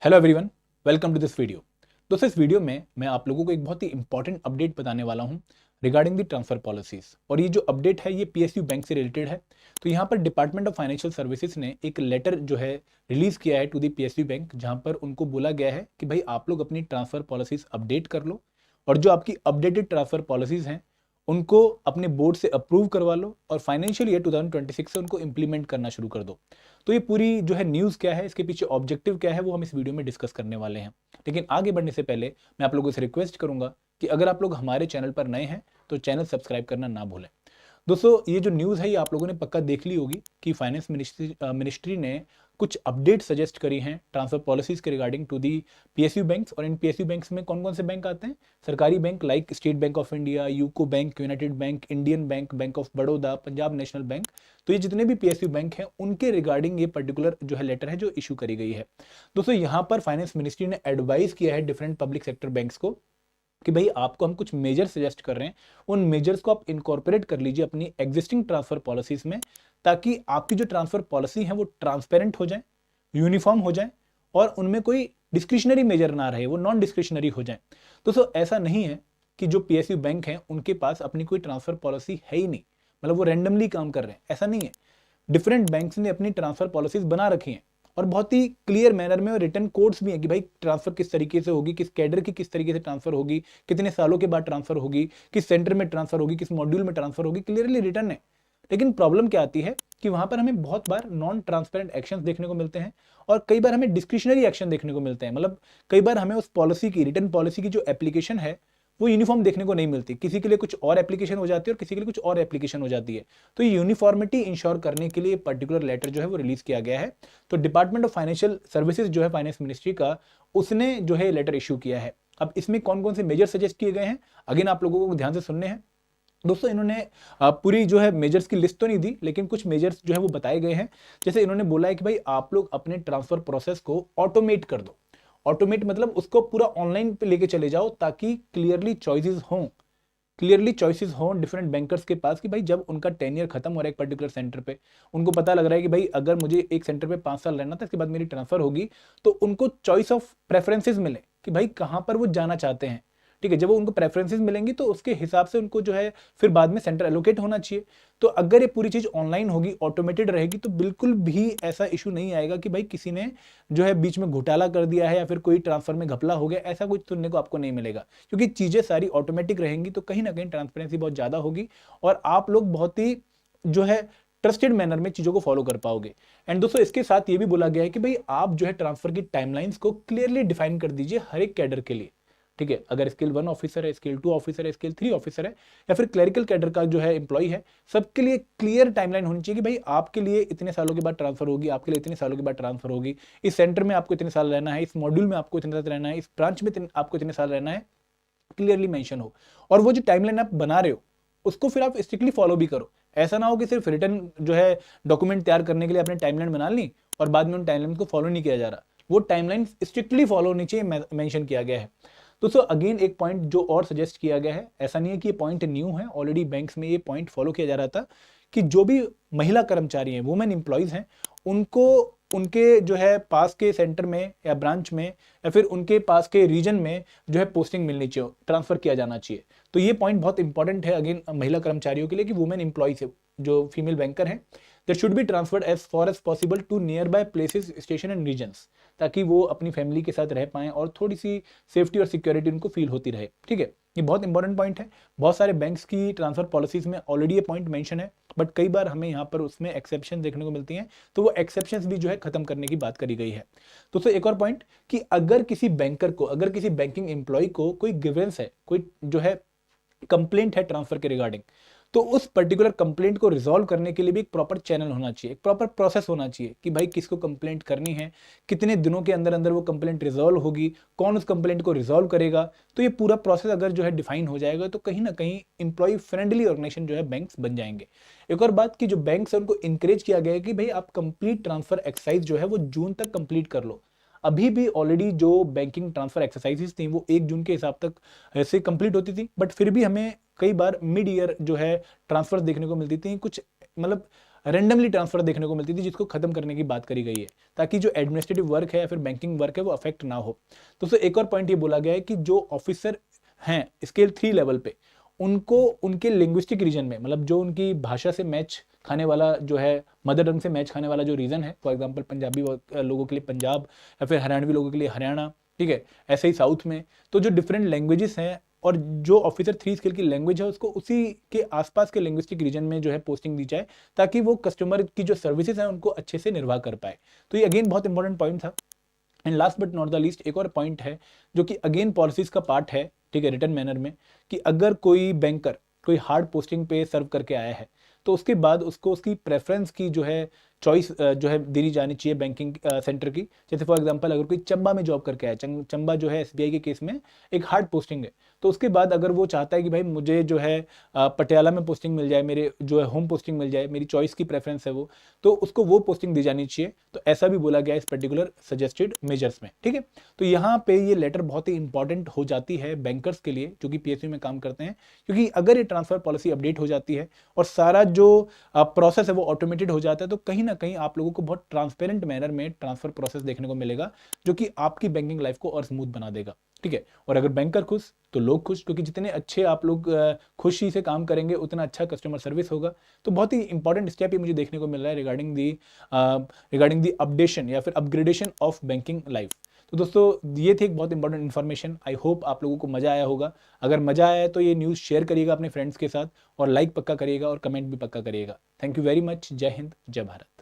Hello everyone, welcome to this video. दोस्तों, इस video में मैं आप लोगों को एक बहुत ही इंपॉर्टेंट अपडेट बताने वाला हूं रिगार्डिंग द ट्रांसफर पॉलिसीज। और ये जो अपडेट है ये पीएसयू बैंक से रिलेटेड है। तो यहाँ पर डिपार्टमेंट ऑफ फाइनेंशियल सर्विसेज ने एक लेटर जो है रिलीज किया है टू द पीएसयू बैंक, जहाँ पर उनको बोला गया है कि भाई आप लोग अपनी ट्रांसफर पॉलिसीज अपडेट कर लो और जो आपकी अपडेटेड ट्रांसफर पॉलिसीज हैं उनको अपने बोर्ड से अप्रूव करवा लो और फाइनेंशियल ईयर 2026 से उनको इंप्लीमेंट करना शुरू कर दो। तो ये पूरी जो है न्यूज़ क्या है, इसके पीछे ऑब्जेक्टिव क्या है, वो हम इस वीडियो में डिस्कस करने वाले हैं। लेकिन आगे बढ़ने से पहले मैं आप लोगों से रिक्वेस्ट करूंगा कि अगर आप लोग हमारे चैनल पर नए हैं तो चैनल सब्सक्राइब करना ना भूलें। दोस्तों, ये जो न्यूज़ है ये आप लोगों ने पक्का देख ली होगी कि फाइनेंस मिनिस्ट्री ने कुछ अपडेट सजेस्ट करी हैं ट्रांसफर पॉलिसीज के regarding to the PSU banks. और इन पीएसयू बैंक्स में कौन कौन से बैंक आते हैं? सरकारी bank like state bank of India, UCO bank, United bank, Indian bank, bank of Baroda, Punjab national bank. तो ये जितने भी पीएसयू बैंक हैं उनके रिगार्डिंग ये पर्टिकुलर जो है लेटर है जो इशू करी गई है। दोस्तों, यहाँ पर फाइनेंस मिनिस्ट्री ने एडवाइस किया है डिफरेंट पब्लिक सेक्टर बैंक्स को कि भाई आपको हम कुछ मेजर सजेस्ट कर रहे हैं, उन मेजर्स को आप इनकॉर्पोरेट कर लीजिए अपनी एग्जिस्टिंग ट्रांसफर पॉलिसीज में, ताकि आपकी जो ट्रांसफर पॉलिसी है वो ट्रांसपेरेंट हो जाए, यूनिफॉर्म हो जाए और उनमें कोई डिस्क्रिशनरी मेजर ना रहे, वो नॉन डिस्क्रिशनरी हो जाए। दोस्तों, ऐसा नहीं है कि जो पीएसयू बैंक हैं उनके पास अपनी कोई ट्रांसफर पॉलिसी है ही नहीं, मतलब वो रैंडमली काम कर रहे हैं, ऐसा नहीं है। डिफरेंट बैंक्स ने अपनी ट्रांसफर पॉलिसीज बना रखी हैं और बहुत ही क्लियर मैनर में और रिटर्न कोड्स भी हैं कि भाई ट्रांसफर किस तरीके से होगी, किस कैडर की किस तरीके से ट्रांसफर होगी, कितने सालों के बाद ट्रांसफर होगी, किस सेंटर में ट्रांसफर होगी, किस मॉड्यूल में ट्रांसफर होगी, क्लियरली रिटर्न है। लेकिन प्रॉब्लम क्या आती है कि वहां पर हमें बहुत बार नॉन ट्रांसपेरेंट एक्शंस देखने को मिलते हैं और कई बार हमें डिस्क्रिशनरी एक्शन देखने को मिलते हैं। मतलब कई बार हमें उस पॉलिसी की, रिटर्न पॉलिसी की जो एप्लीकेशन है वो यूनिफॉर्म देखने को नहीं मिलती, किसी के लिए कुछ और एप्लीकेशन हो जाती है और किसी के लिए कुछ और एप्लीकेशन हो जाती है। तो ये यूनिफॉर्मिटी इंश्योर करने के लिए पर्टिकुलर लेटर जो है वो रिलीज किया गया है। तो डिपार्टमेंट ऑफ फाइनेंशियल सर्विसेज जो है फाइनेंस मिनिस्ट्री का, उसने जो है लेटर इशू किया है। अब इसमें कौन कौन से मेजर सजेस्ट किए गए हैं, अगेन आप लोगों को ध्यान से सुनने हैं। दोस्तों, इन्होंने पूरी जो है मेजर्स की लिस्ट तो नहीं दी, लेकिन कुछ मेजर्स जो है वो बताए गए हैं। जैसे इन्होंने बोला है कि भाई आप लोग अपने ट्रांसफर प्रोसेस को ऑटोमेट कर दो। ऑटोमेट मतलब उसको पूरा ऑनलाइन पे लेके चले जाओ, ताकि क्लियरली चॉइसेस हों डिफरेंट बैंकर्स के पास कि भाई जब उनका टेन्योर खत्म हो रहा है एक पर्टिकुलर सेंटर पे, उनको पता लग रहा है कि भाई अगर मुझे एक सेंटर पे 5 साल रहना था, इसके बाद मेरी ट्रांसफर होगी, तो उनको चॉइस ऑफ प्रेफरेंसेस मिले कि भाई कहाँ पर वो जाना चाहते हैं। ठीक है, जब वो उनको प्रेफरेंसेस मिलेंगी तो उसके हिसाब से उनको जो है फिर बाद में सेंटर एलोकेट होना चाहिए। तो अगर ये पूरी चीज ऑनलाइन होगी, ऑटोमेटेड रहेगी, तो बिल्कुल भी ऐसा इशू नहीं आएगा कि भाई किसी ने जो है बीच में घोटाला कर दिया है या फिर कोई ट्रांसफर में घपला हो गया, ऐसा कुछ सुनने को आपको नहीं मिलेगा। क्योंकि चीजें सारी ऑटोमेटिक रहेंगी तो कहीं ना कहीं ट्रांसपेरेंसी बहुत ज्यादा होगी और आप लोग बहुत ही जो है ट्रस्टेड मैनर में चीजों को फॉलो कर पाओगे। एंड दोस्तों, इसके साथ ये भी बोला गया है कि भाई आप जो है ट्रांसफर की टाइमलाइंस को क्लियरली डिफाइन कर दीजिए हर एक कैडर के लिए। ठीक है, अगर स्केल 1 ऑफिसर है, स्केल 2 ऑफिसर है, स्केल 3 ऑफिसर है, या फिर क्लरिकल कैडर का जो है एम्प्लॉय है, सबके लिए क्लियर टाइमलाइन होनी चाहिए कि भाई आपके लिए इतने सालों के बाद ट्रांसफर होगी, आपके लिए इतने सालों के बाद ट्रांसफर होगी, इस सेंटर में आपको इतने साल रहना है, इस मॉड्यूल में आपको इतने साल रहना है, इस ब्रांच में आपको इतने साल रहना है, क्लियरली मेंशन हो। और वो जो टाइमलाइन आप बना रहे हो उसको फिर आप स्ट्रिक्टली फॉलो भी करो। ऐसा ना हो कि सिर्फ रिटर्न जो है डॉक्यूमेंट तैयार करने के लिए आपने टाइमलाइन बना ली और बाद में उन टाइमलाइन को फॉलो नहीं किया जा रहा। वो टाइमलाइन स्ट्रिक्टली फॉलो होनी चाहिए, मेंशन किया गया है। दोस्तों, अगेन एक पॉइंट जो और सजेस्ट किया गया है, ऐसा नहीं है कि ये पॉइंट न्यू है, ऑलरेडी बैंक्स में ये पॉइंट फॉलो किया जा रहा था कि जो भी महिला कर्मचारी हैं, वुमेन एम्प्लॉयज हैं, उनको उनके जो है पास के सेंटर में या ब्रांच में या फिर उनके पास के रीजन में जो है पोस्टिंग मिलनी चाहिए, ट्रांसफर किया जाना चाहिए। तो ये पॉइंट बहुत इंपॉर्टेंट है अगेन महिला कर्मचारियों के लिए कि वुमेन एम्प्लॉयज जो फीमेल बैंकर हैं, that should be transferred as far as possible to nearby places, station and regions, ताकि वो अपनी फैमिली के साथ रह पाएं और थोड़ी सी सेफ्टी और सिक्योरिटी उनको फील होती रहे। ठीक है, ये बहुत इंपॉर्टेंट पॉइंट है। बहुत सारे बैंक्स की ट्रांसफर पॉलिसीज में ऑलरेडी ये पॉइंट मेंशन है, बट कई बार हमें यहाँ पर उसमें एक्सेप्शन देखने को मिलती हैं, तो वो एक्सेप्शंस भी जो है खत्म करने की बात करी गई है। दोस्तों, एक और पॉइंट कि अगर किसी बैंकर को, अगर किसी बैंकिंग एम्प्लॉय को कोई ग्रीवेंस है, कोई जो है कंप्लेंट है ट्रांसफर के रिगार्डिंग, तो उस पर्टिकुलर कंप्लेंट को रिजॉल्व करने के लिए भी एक प्रॉपर चैनल होना चाहिए, एक प्रॉपर प्रोसेस होना चाहिए कि भाई किसको कंप्लेंट करनी है, कितने दिनों के अंदर अंदर वो कंप्लेंट रिजॉल्व होगी, कौन उस कंप्लेंट को रिजॉल्व करेगा। तो ये पूरा प्रोसेस अगर जो है डिफाइन हो जाएगा तो कहीं ना कहीं इंप्लॉय फ्रेंडली ऑर्गेनाइजेशन जो है बैंक्स बन जाएंगे। एक और बात कि जो बैंक्स है उनको इंकरेज किया गया है कि भाई आप कंप्लीट ट्रांसफर एक्सरसाइज जो है वो जून तक कंप्लीट कर लो। अभी भी ऑलरेडी जो बैंकिंग ट्रांसफर एक्सरसाइजेस थी वो 1 जून के हिसाब तक ऐसे कंप्लीट होती थी, बट फिर भी हमें कई बार मिड ईयर जो है ट्रांसफर देखने को मिलती थी, कुछ मतलब रेंडमली ट्रांसफर देखने को मिलती थी, जिसको खत्म करने की बात करी गई है, ताकि जो एडमिनिस्ट्रेटिव वर्क है या फिर बैंकिंग वर्क है वो अफेक्ट ना हो। दोस्तों एक और पॉइंट ये बोला गया है कि जो ऑफिसर हैं स्केल 3 लेवल पे, उनको उनके लिंग्विस्टिक रीजन में, मतलब जो उनकी भाषा से मैच खाने वाला जो है, मदर टंग से मैच खाने वाला जो रीजन है, फॉर एग्जांपल पंजाबी लोगों के लिए पंजाब या फिर हरियाणवी लोगों के लिए हरियाणा, ठीक है, ऐसे ही साउथ में, तो जो डिफरेंट लैंग्वेजेस हैं और जो ऑफिसर 3 स्केल की लैंग्वेज है उसको उसी के आसपास के लिंग्विस्टिक रीजन में जो है पोस्टिंग दी जाए, ताकि वो कस्टमर की जो सर्विसेज हैं उनको अच्छे से निर्वाह कर पाए। तो ये अगेन बहुत इंपॉर्टेंट पॉइंट था। And last but not the least एक और पॉइंट है जो कि अगेन पॉलिसीज का पार्ट है, ठीक है, रिटर्न मैनर में, कि अगर कोई बैंकर कोई हार्ड पोस्टिंग पे सर्व करके आया है तो उसके बाद उसको उसकी प्रेफरेंस की जो है चॉइस जो है दी जानी चाहिए बैंकिंग सेंटर की। जैसे फॉर एग्जांपल अगर कोई चंबा में जॉब करके आया, चंबा जो है एसबीआई के केस में एक हार्ड पोस्टिंग है, तो उसके बाद अगर वो चाहता है कि भाई मुझे जो है पटियाला में पोस्टिंग मिल जाए, मेरे जो है होम पोस्टिंग मिल जाए, मेरी चॉइस की प्रेफरेंस है वो, तो उसको वो पोस्टिंग दी जानी चाहिए। तो ऐसा भी बोला गया इस पर्टिकुलर सजेस्टेड मेजर्स में, ठीक है। तो यहाँ पे ये लेटर बहुत ही इंपॉर्टेंट हो जाती है बैंकर्स के लिए जो कि पीएसयू में काम करते हैं, क्योंकि अगर ये ट्रांसफर पॉलिसी अपडेट हो जाती है और सारा जो प्रोसेस है वो ऑटोमेटेड हो जाता है, तो कहीं ना कहीं आप लोगों को बहुत ट्रांसपेरेंट मैनर में ट्रांसफर प्रोसेस देखने को मिलेगा, जो कि आपकी बैंकिंग लाइफ को और स्मूथ बना देगा, ठीक है। और अगर बैंकर खुश तो लोग खुश, क्योंकि जितने अच्छे आप लोग खुशी से काम करेंगे उतना अच्छा कस्टमर सर्विस होगा। तो बहुत ही इंपॉर्टेंट स्टेप ये मुझे देखने को मिल रहा है रिगार्डिंग दी अपडेशन या फिर अपग्रेडेशन ऑफ बैंकिंग लाइफ। तो दोस्तों ये थी एक बहुत इंपॉर्टेंट इन्फॉर्मेशन। आई होप आप लोगों को मजा आया होगा। अगर मजा आया है तो ये न्यूज़ शेयर करिएगा अपने फ्रेंड्स के साथ, और लाइक पक्का करिएगा और कमेंट भी पक्का करिएगा। Thank you very much. जय हिंद, जय भारत।